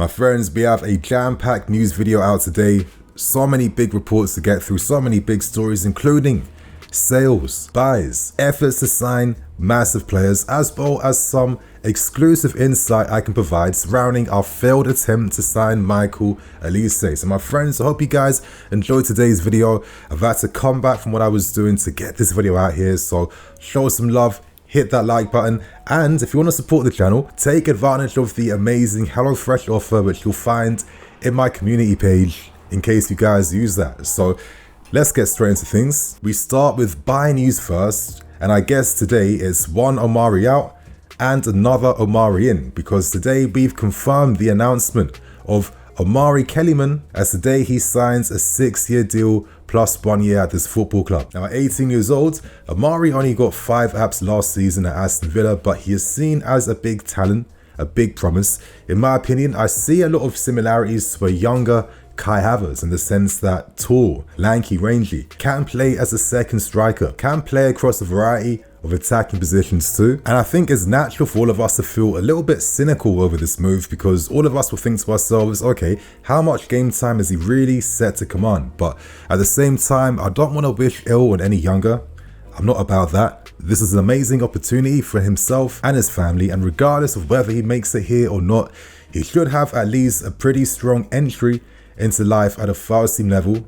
My friends, we have a jam-packed news video out today. So many big reports to get through, so many big stories, including sales, buys, efforts to sign massive players, as well as some exclusive insight I can provide surrounding our failed attempt to sign Michael Olise. So my friends, I hope you guys enjoyed today's video. I've had to come back from what I was doing to get this video out here, so show some love, hit that like button, and if you want to support the channel, take advantage of the amazing HelloFresh offer which you'll find in my community page in case you guys use that. So let's get straight into things. We start with buy news first, and I guess today it's one Omari out and another Omari in, because today we've confirmed the announcement of Omari Kellyman, as today he signs a 6-year deal plus 1 year at this football club. Now at 18 years old, Omari only got 5 apps last season at Aston Villa, but he is seen as a big talent, a big promise. In my opinion, I see a lot of similarities to a younger Kai Havertz in the sense that tall, lanky, rangy, can play as a second striker, can play across a variety of attacking positions too. And I think it's natural for all of us to feel a little bit cynical over this move, because all of us will think to ourselves, okay, how much game time is he really set to command? But at the same time, I don't want to wish ill on any younger. I'm not about that. This is an amazing opportunity for himself and his family, and regardless of whether he makes it here or not, he should have at least a pretty strong entry into life at a first team level,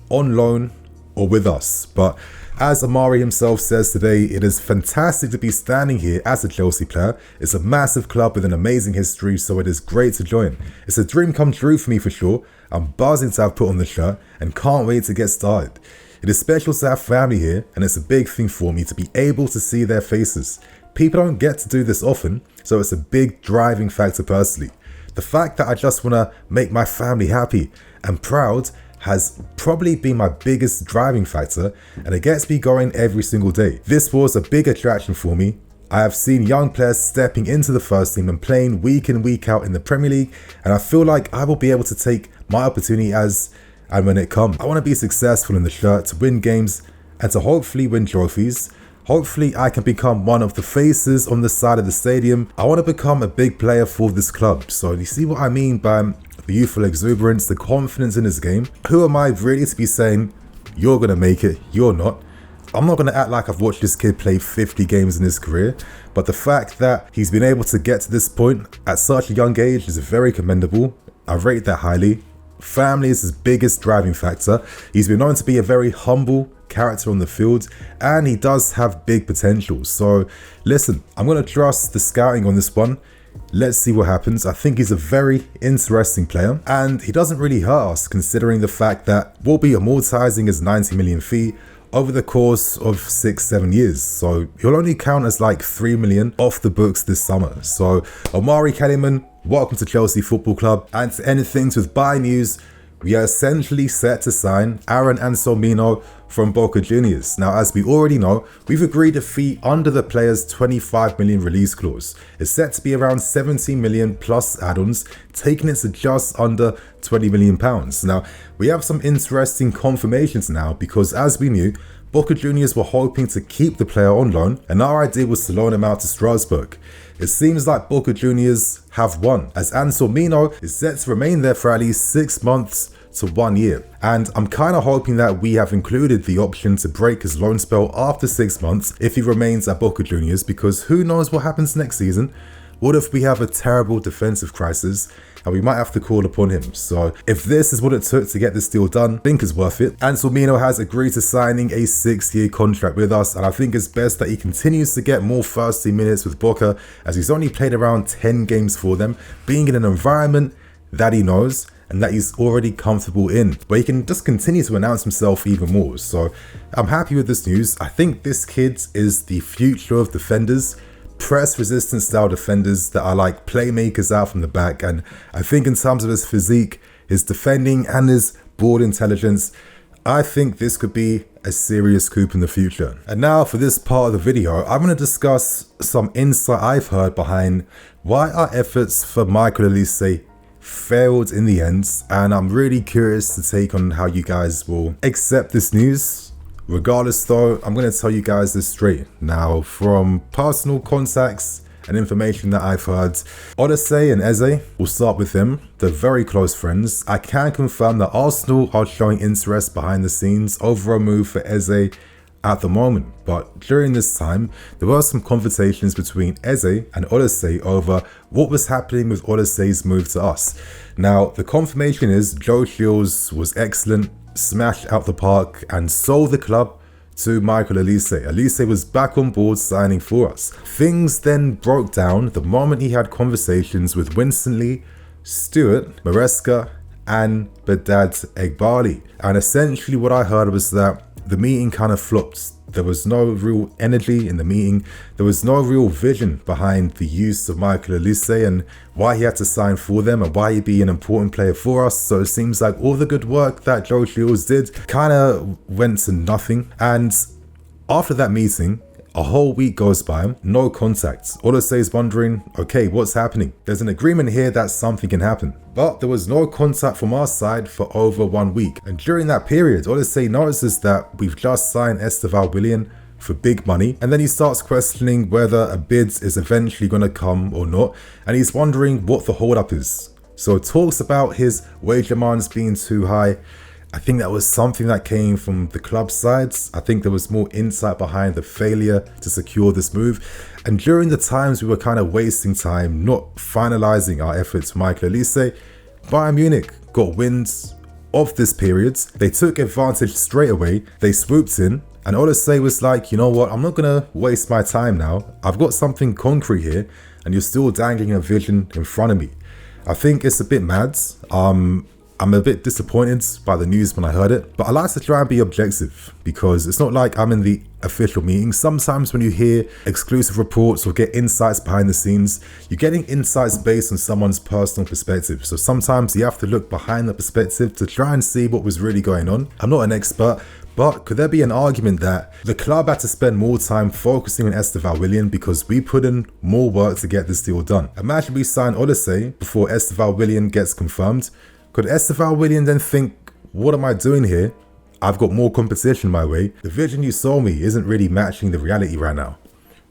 on loan or with us. But as Omari himself says today, it is fantastic to be standing here as a Chelsea player. It's a massive club with an amazing history, so it is great to join. It's a dream come true for me for sure. I'm buzzing to have put on the shirt and can't wait to get started. It is special to have family here, and it's a big thing for me to be able to see their faces. People don't get to do this often, so it's a big driving factor personally. The fact that I just want to make my family happy and proud has probably been my biggest driving factor, and it gets me going every single day. This was a big attraction for me. I have seen young players stepping into the first team and playing week in, week out in the Premier League, and I feel like I will be able to take my opportunity as and when it comes. I want to be successful in the shirt, to win games and to hopefully win trophies. Hopefully I can become one of the faces on the side of the stadium. I want to become a big player for this club. So you see what I mean by the youthful exuberance, the confidence in his game. Who am I really to be saying, you're going to make it, you're not? I'm not going to act like I've watched this kid play 50 games in his career, but the fact that he's been able to get to this point at such a young age is very commendable. I rate that highly. Family is his biggest driving factor. He's been known to be a very humble character on the field, and he does have big potential. So listen, I'm going to trust the scouting on this one. Let's see what happens. I think he's a very interesting player, and he doesn't really hurt us considering the fact that we'll be amortizing his 90 million fee over the course of 6-7 years. So he'll only count as like 3 million off the books this summer. So Omari Kellyman, welcome to Chelsea Football Club. And to end things with buy news, we are essentially set to sign Aaron Anselmino from Boca Juniors. Now, as we already know, we've agreed a fee under the player's 25 million release clause. It's set to be around 17 million plus add-ons, taking it to just under 20 million pounds. Now, we have some interesting confirmations now, because as we knew, Boca Juniors were hoping to keep the player on loan, and our idea was to loan him out to Strasbourg. It seems like Boca Juniors have won, as Anselmino is set to remain there for at least 6 months to 1 year. And I'm kind of hoping that we have included the option to break his loan spell after 6 months if he remains at Boca Juniors, because who knows what happens next season. What if we have a terrible defensive crisis and we might have to call upon him? So if this is what it took to get this deal done, I think it's worth it. Anselmino has agreed to signing a 6-year contract with us, and I think it's best that he continues to get more first team minutes with Boca, as he's only played around 10 games for them, being in an environment that he knows and that he's already comfortable in, where he can just continue to announce himself even more. So I'm happy with this news. I think this kid is the future of defenders, press resistant style defenders that are like playmakers out from the back. And I think in terms of his physique, his defending and his ball intelligence, I think this could be a serious coup in the future. And now for this part of the video, I'm going to discuss some insight I've heard behind why our efforts for Michael Olise failed in the end, and I'm really curious to take on how you guys will accept this news. Regardless though, I'm going to tell you guys this straight. Now, from personal contacts and information that I've heard. Olise and Eze, we'll start with them. They're very close friends. I can confirm that Arsenal are showing interest behind the scenes over a move for Eze at the moment, but during this time there were some conversations between Eze and Olise over what was happening with Olise's move to us. Now the confirmation is Joe Shields was excellent, smashed out the park and sold the club to Michael Olise. Olise was back on board signing for us. Things then broke down the moment he had conversations with Winston Lee, Stewart, Maresca and Badad Egbali, and essentially what I heard was that the meeting kind of flopped. There was no real energy in the meeting. There was no real vision behind the use of Michael Olise and why he had to sign for them and why he'd be an important player for us. So it seems like all the good work that Joe Shields did kind of went to nothing. And after that meeting, a whole week goes by, no contact. Olise is wondering, okay, what's happening? There's an agreement here that something can happen. But there was no contact from our side for over 1 week. And during that period, Olise notices that we've just signed Aston Villa for big money. And then he starts questioning whether a bid is eventually going to come or not. And he's wondering what the holdup is. So it talks about his wage demands being too high. I think that was something that came from the club sides. I think there was more insight behind the failure to secure this move. And during the times we were kind of wasting time, not finalizing our efforts for Michael Olise, Bayern Munich got wind of this period. They took advantage straight away. They swooped in and Olise was like, you know what, I'm not going to waste my time now. I've got something concrete here and you're still dangling a vision in front of me. I think it's a bit mad. I'm a bit disappointed by the news when I heard it, but I like to try and be objective because it's not like I'm in the official meeting. Sometimes when you hear exclusive reports or get insights behind the scenes, you're getting insights based on someone's personal perspective. So sometimes you have to look behind the perspective to try and see what was really going on. I'm not an expert, but could there be an argument that the club had to spend more time focusing on Aston Villa because we put in more work to get this deal done? Imagine we sign Olise before Aston Villa gets confirmed. Could Aston Villa then think, what am I doing here? I've got more competition my way. The vision you sold me isn't really matching the reality right now.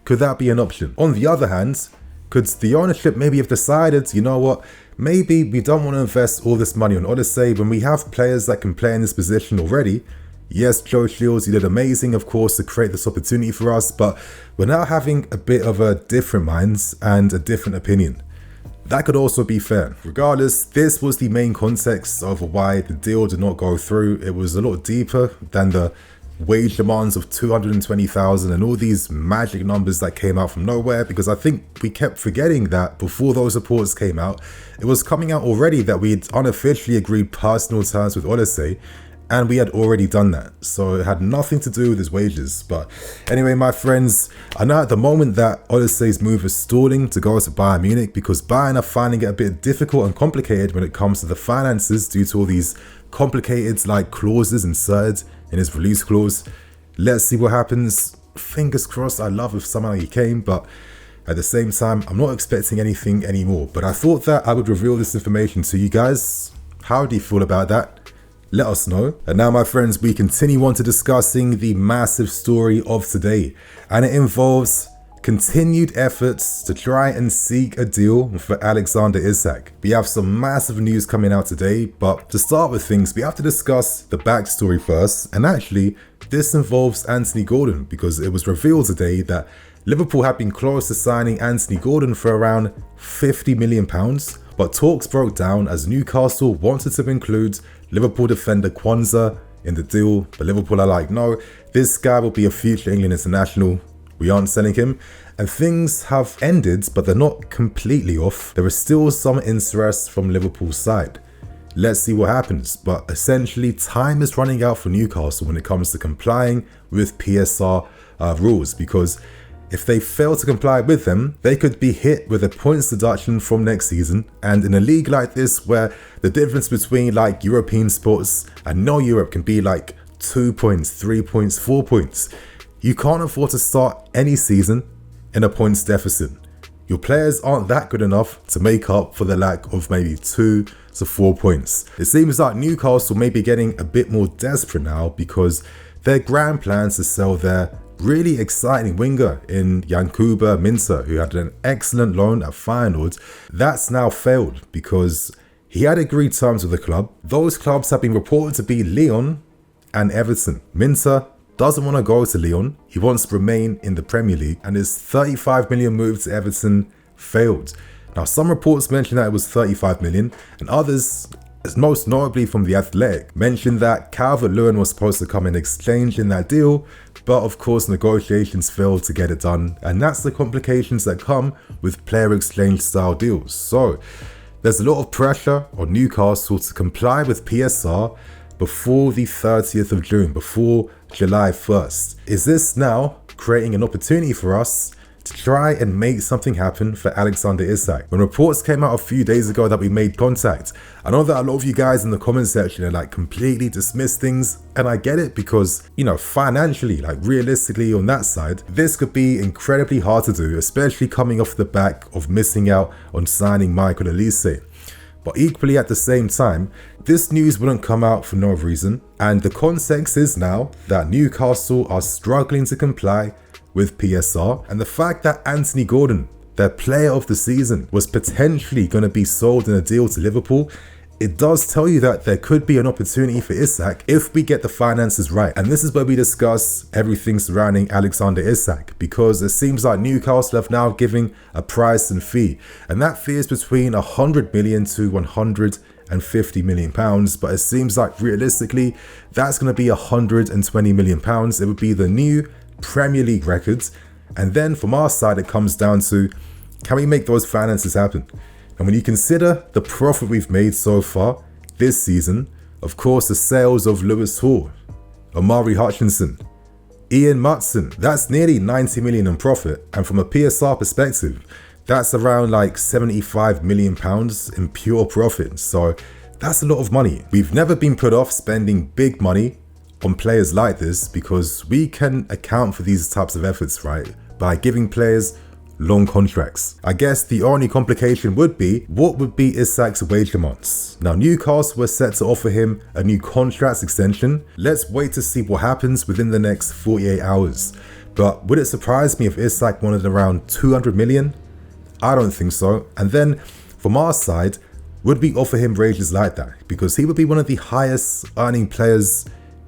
Could that be an option? On the other hand, could the ownership maybe have decided, you know what, maybe we don't want to invest all this money on Olise when we have players that can play in this position already? Yes, Joe Shields, you did amazing, of course, to create this opportunity for us, but we're now having a bit of a different minds and a different opinion. That could also be fair. Regardless, this was the main context of why the deal did not go through. It was a lot deeper than the wage demands of 220,000 and all these magic numbers that came out from nowhere, because I think we kept forgetting that before those reports came out, it was coming out already that we'd unofficially agreed personal terms with Olise, and we had already done that. So it had nothing to do with his wages. But anyway, my friends, I know at the moment that Olise's move is stalling to go to Bayern Munich because Bayern are finding it a bit difficult and complicated when it comes to the finances due to all these complicated clauses inserted in his release clause. Let's see what happens. Fingers crossed. I love if somehow he came, but at the same time, I'm not expecting anything anymore. But I thought that I would reveal this information to you guys. How do you feel about that? Let us know. And now, my friends, we continue on to discussing the massive story of today, and it involves continued efforts to try and seek a deal for Alexander Isak. We have some massive news coming out today, but to start with things, we have to discuss the backstory first. And actually, this involves Anthony Gordon, because it was revealed today that Liverpool had been close to signing Anthony Gordon for around £50 million, but talks broke down as Newcastle wanted to include Liverpool defender Kwanzaa in the deal, but Liverpool are like, no, this guy will be a future England international. We aren't selling him. And things have ended, but they're not completely off. There is still some interest from Liverpool's side. Let's see what happens. But essentially, time is running out for Newcastle when it comes to complying with PSR rules, because if they fail to comply with them, they could be hit with a points deduction from next season. And in a league like this, where the difference between European sports and no Europe can be 2 points, 3 points, 4 points, you can't afford to start any season in a points deficit. Your players aren't that good enough to make up for the lack of maybe 2 to 4 points. It seems like Newcastle may be getting a bit more desperate now, because their grand plans to sell their really exciting winger in Yankuba Minteh, who had an excellent loan at Feyenoord. That's now failed because he had agreed terms with the club. Those clubs have been reported to be Lyon and Everton. Minteh doesn't want to go to Lyon. He wants to remain in the Premier League, and his 35 million move to Everton failed. Now, some reports mention that it was 35 million, and others, most notably from The Athletic, mentioned that Calvert-Lewin was supposed to come in exchange in that deal, but of course negotiations failed to get it done, and that's the complications that come with player exchange style deals. So there's a lot of pressure on Newcastle to comply with PSR before the 30th of June, before July 1st. Is this now creating an opportunity for us to try and make something happen for Alexander Isak? When reports came out a few days ago that we made contact, I know that a lot of you guys in the comment section are like completely dismiss things, and I get it because, you know, financially, like realistically on that side, this could be incredibly hard to do, especially coming off the back of missing out on signing Michael Olise. But equally at the same time, this news wouldn't come out for no reason, and the context is now that Newcastle are struggling to comply with PSR, and the fact that Anthony Gordon, their player of the season, was potentially going to be sold in a deal to Liverpool, it does tell you that there could be an opportunity for Isak if we get the finances right. And this is where we discuss everything surrounding Alexander Isak, because it seems like Newcastle have now given a price and fee, and that fee is between 100 million to 150 million pounds, but it seems like realistically that's going to be 120 million pounds. It would be the new Premier League records. And then from our side, it comes down to, can we make those finances happen? And when you consider the profit we've made so far this season, of course the sales of Lewis Hall, Omari Hutchinson, Ian Maatsen, that's nearly 90 million in profit. And from a PSR perspective, that's around like 75 million pounds in pure profit. So that's a lot of money. We've never been put off spending big money on players like this because we can account for these types of efforts, right, by giving players long contracts. I guess the only complication would be, what would be Isak's wage demands? Now, Newcastle were set to offer him a new contract extension. Let's wait to see what happens within the next 48 hours. But would it surprise me if Isak wanted around 200 million? I don't think so. And then from our side, would we offer him wages like that? Because he would be one of the highest earning players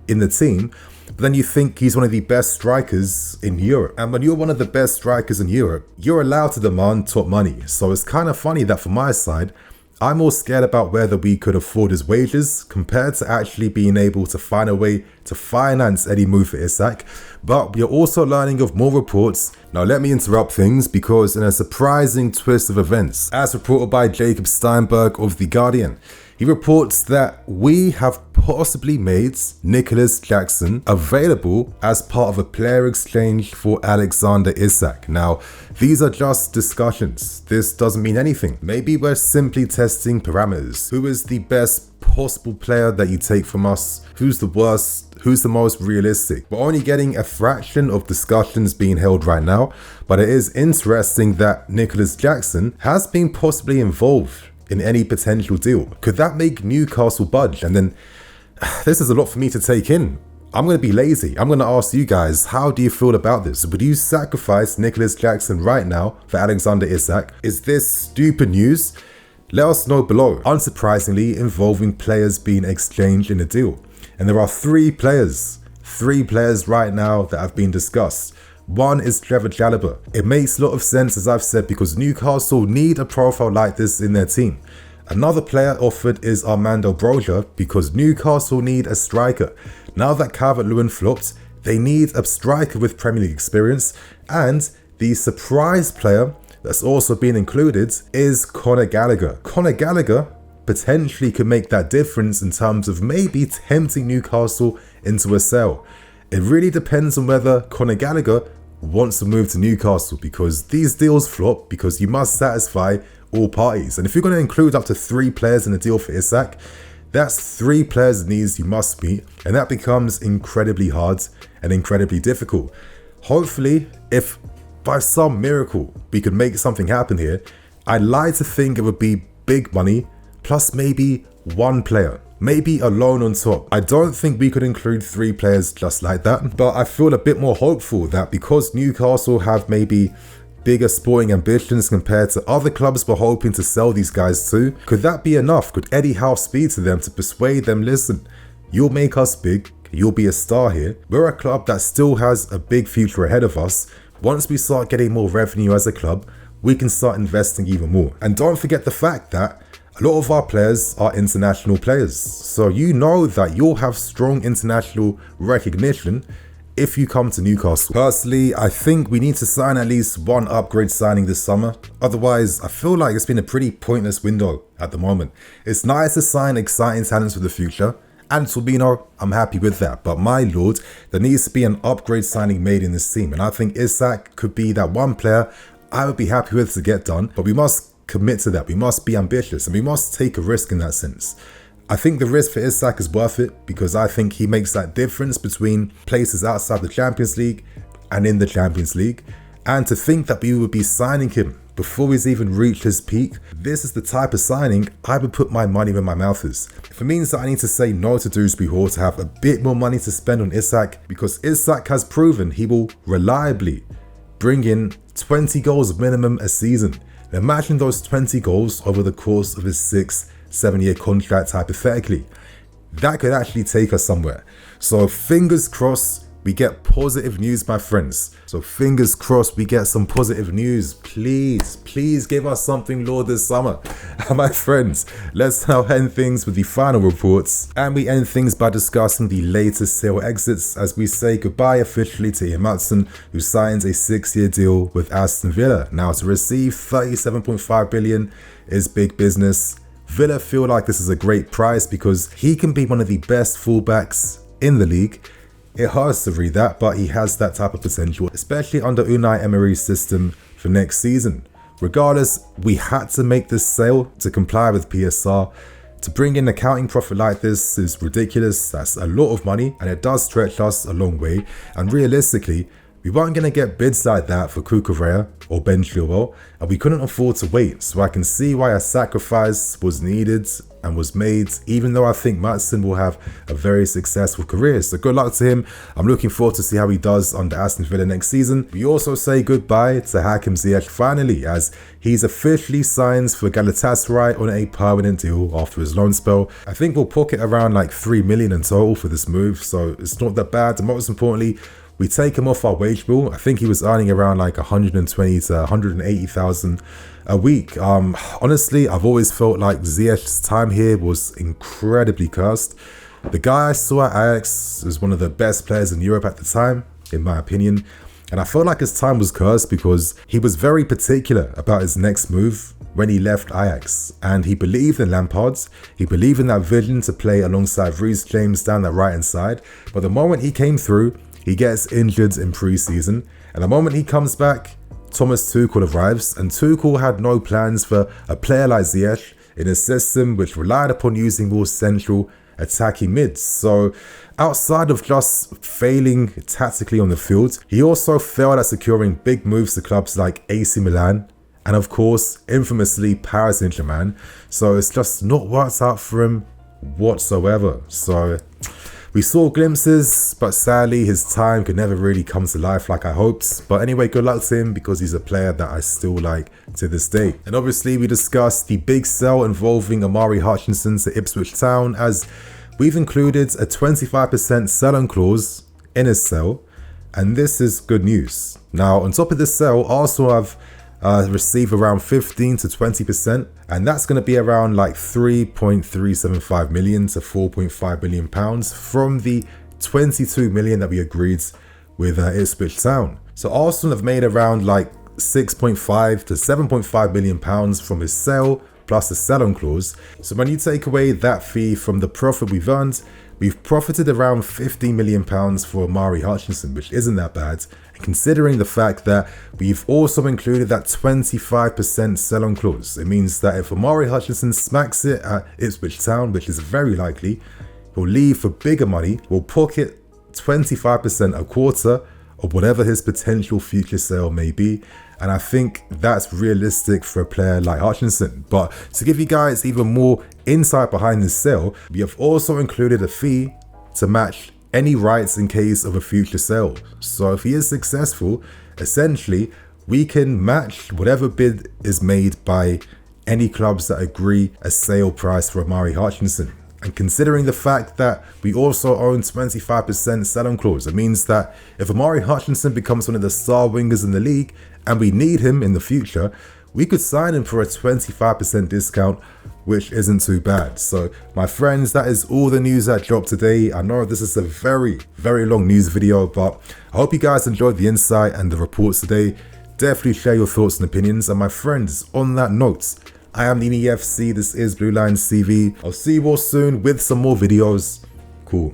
in the team. But then you think he's one of the best strikers in Europe. And when you're one of the best strikers in Europe, you're allowed to demand top money. So it's kind of funny that from my side, I'm more scared about whether we could afford his wages compared to actually being able to find a way to finance any move for Isak. But we are also learning of more reports. Now let me interrupt things, because in a surprising twist of events, as reported by Jacob Steinberg of The Guardian, he reports that we have possibly made Nicolas Jackson available as part of a player exchange for Alexander Isak. Now, these are just discussions. This doesn't mean anything. Maybe we're simply testing parameters. Who is the best possible player that you take from us? Who's the worst? Who's the most realistic? We're only getting a fraction of discussions being held right now, but it is interesting that Nicolas Jackson has been possibly involved in any potential deal. Could that make Newcastle budge? And then, this is a lot for me to take in. I'm going to be lazy. I'm going to ask you guys, how do you feel about this? Would you sacrifice Nicolas Jackson right now for Alexander Isak? Is this stupid news? Let us know below. Unsurprisingly, involving players being exchanged in a deal. And there are three players right now that have been discussed. One is Trevor Chalobah. It makes a lot of sense, as I've said, because Newcastle need a profile like this in their team. Another player offered is Armando Broja, because Newcastle need a striker. Now that Calvert-Lewin flopped, they need a striker with Premier League experience. And the surprise player that's also been included is Conor Gallagher. Conor Gallagher potentially could make that difference in terms of maybe tempting Newcastle into a sale. It really depends on whether Conor Gallagher wants to move to Newcastle, because these deals flop because you must satisfy all parties. And if you're going to include up to 3 players in a deal for Isak, that's 3 players' needs you must meet, and that becomes incredibly hard and incredibly difficult. Hopefully, if by some miracle we could make something happen here, I'd like to think it would be big money plus maybe 1 player. maybe a loan on top. I don't think we could include 3 players just like that, but I feel a bit more hopeful that because Newcastle have maybe bigger sporting ambitions compared to other clubs we're hoping to sell these guys to, could that be enough? Could Eddie Howe speak to them to persuade them, listen, you'll make us big, you'll be a star here. We're a club that still has a big future ahead of us. Once we start getting more revenue as a club, we can start investing even more. And don't forget the fact that a lot of our players are international players. So you know that you'll have strong international recognition if you come to Newcastle. Personally, I think we need to sign at least one upgrade signing this summer. Otherwise, I feel like it's been a pretty pointless window at the moment. It's nice to sign exciting talents for the future. Anselmino, I'm happy with that. But my lord, there needs to be an upgrade signing made in this team. And I think Isak could be that one player I would be happy with to get done. But we must commit to that. We must be ambitious and we must take a risk in that sense. I think the risk for Isak is worth it because I think he makes that difference between places outside the Champions League and in the Champions League. And to think that we would be signing him before he's even reached his peak, this is the type of signing I would put my money where my mouth is. If it means that I need to say no to Dewsbury Hall to have a bit more money to spend on Isak, because Isak has proven he will reliably bring in 20 goals minimum a season. Imagine those 20 goals over the course of his 6-7 year contract hypothetically. That could actually take us somewhere. So fingers crossed we get positive news, my friends. So fingers crossed we get some positive news. Please give us something, Lord, this summer. And my friends, let's now end things with the final reports. And we end things by discussing the latest sale exits as we say goodbye officially to Maatsen, who signs a 6-year deal with Aston Villa. Now to receive 37.5 billion is big business. Villa feel like this is a great price because he can be one of the best fullbacks in the league. It hurts to read that, but he has that type of potential, especially under Unai Emery's system for next season. Regardless, we had to make this sale to comply with PSR. To bring in accounting profit like this is ridiculous. That's a lot of money and it does stretch us a long way. And realistically, we weren't going to get bids like that for Cucurella or Ben Chilwell, and we couldn't afford to wait. So I can see why a sacrifice was needed and was made, even though I think Maatsen will have a very successful career. So good luck to him. I'm looking forward to see how he does under Aston Villa next season. We also say goodbye to Hakim Ziyech finally, as he's officially signed for Galatasaray on a permanent deal after his loan spell. I think we'll pocket around like 3 million in total for this move, so it's not that bad. And most importantly, we take him off our wage bill. I think he was earning around like 120 to 180,000 a week. Honestly, I've always felt like Ziyech's time here was incredibly cursed. The guy I saw at Ajax was one of the best players in Europe at the time, in my opinion. And I felt like his time was cursed because he was very particular about his next move when he left Ajax. And he believed in Lampard. He believed in that vision to play alongside Reece James down that right-hand side. But the moment he came through, he gets injured in pre-season, and the moment he comes back, Thomas Tuchel arrives, and Tuchel had no plans for a player like Ziyech in a system which relied upon using more central attacking mids. So outside of just failing tactically on the field, he also failed at securing big moves to clubs like AC Milan and of course infamously Paris Saint-Germain. So it's just not worked out for him whatsoever. So we saw glimpses, but sadly his time could never really come to life like I hoped. But anyway, good luck to him because he's a player that I still like to this day. And obviously we discussed the big sell involving Omari Hutchinson to Ipswich Town, as we've included a 25% sell-on clause in his sell, and this is good news. Now on top of this sell, Arsenal have receive around 15 to 20%, and that's going to be around like 3.375 million to 4.5 million pounds from the 22 million that we agreed with Ipswich Town. So Arsenal have made around like 6.5 to 7.5 million pounds from his sale plus the sell-on clause. So when you take away that fee from the profit we've earned, we've profited around 50 million pounds for Omari Hutchinson, which isn't that bad. And considering the fact that we've also included that 25% sell-on clause, it means that if Omari Hutchinson smacks it at Ipswich Town, which is very likely, he'll leave for bigger money, we'll pocket 25% a quarter of whatever his potential future sale may be. And I think that's realistic for a player like Hutchinson. But to give you guys even more insight behind this sale, we have also included a fee to match any rights in case of a future sale. So if he is successful, essentially we can match whatever bid is made by any clubs that agree a sale price for Omari Hutchinson. And considering the fact that we also own 25% sell-on clause, it means that if Omari Hutchinson becomes one of the star wingers in the league and we need him in the future, we could sign him for a 25% discount, which isn't too bad. So my friends, that is all the news that dropped today. I know this is a very, very long news video, but I hope you guys enjoyed the insight and the reports today. Definitely share your thoughts and opinions. And my friends, on that note, I am Nini FC, this is BlueLionsTV. I'll see you all soon with some more videos.